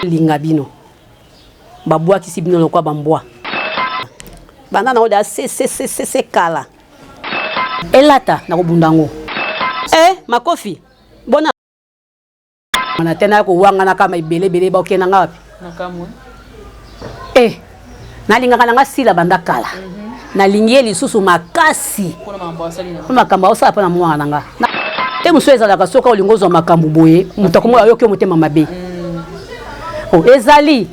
Lingabino. Babwa qui sibino le quoi bamboa. Banda na oda c'est kala. Elata na kobundango. Makofi. Bona. Na tena ko wanga na kama ibele ba okena ngapi? Na kamwe. Na linga kana sila banda kala. Na lingi lisusu makasi. Kuna mambo asali na. Kuna makambo osala pa na mwana nga. Te musweza la kasoka olingozo makambo boye, mutakomo ayoki mutema mabe. Ezali.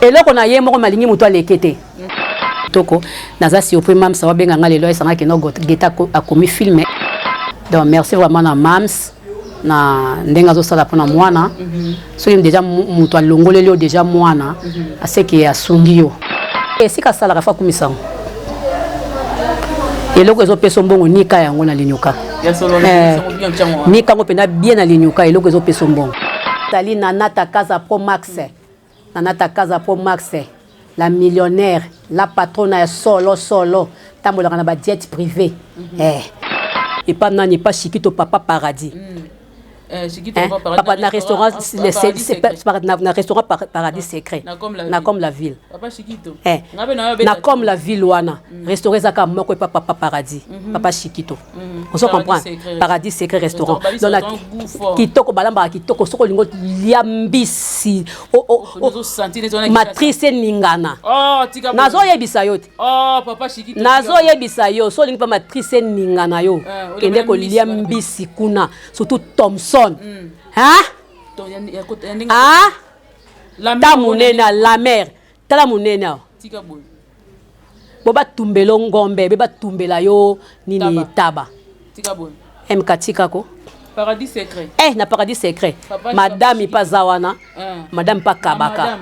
Eloko na ye moko malingi muto alekete. Toko naza si opre mams wa benga nga lelo esanga ke no geta akomi filme. Donc merci vraiment na mams na ndenga zo sala pona mwana. So déjà muto alongoleli déjà mwana aseke asungi yo. Esika sala ka fa kumisango. Eloko ezo peso mbongo nika yango na linyuka. Nika ngo pena bien na linyuka eloko ezo peso mbongo. Tali Nanata Casa Pro Max. Nanata Casa Pro Max. La millionnaire, la patronne solo. Tambola na ba jet privé. Et pas nani pas Chiquito Papa Paradis. Papa na restaurant na restaurant Paradis secret. Na comme la ville. Papa Chiquito. Na comme la ville wana. Restaurant zaka moko et Papa Paradis. Papa Chiquito. On se comprend. Paradis secret restaurant. Dans la kitoko balamba kitoko soko lingo liambisi. Matrice ningana. Nazo yebisa yo. Papa Chiquito. Nazo yebisa yo. So lingo pa matrice ningana yo. Kende ko liambisi kuna surtout Thompson. Ta munena la mère. Ta la munena. Boba tumbelo ngombe, beba tumbela yo nini taba. MK Tikako. Paradis secret. Na paradis secret. Madame Ipazawana. Madame Pakabaka.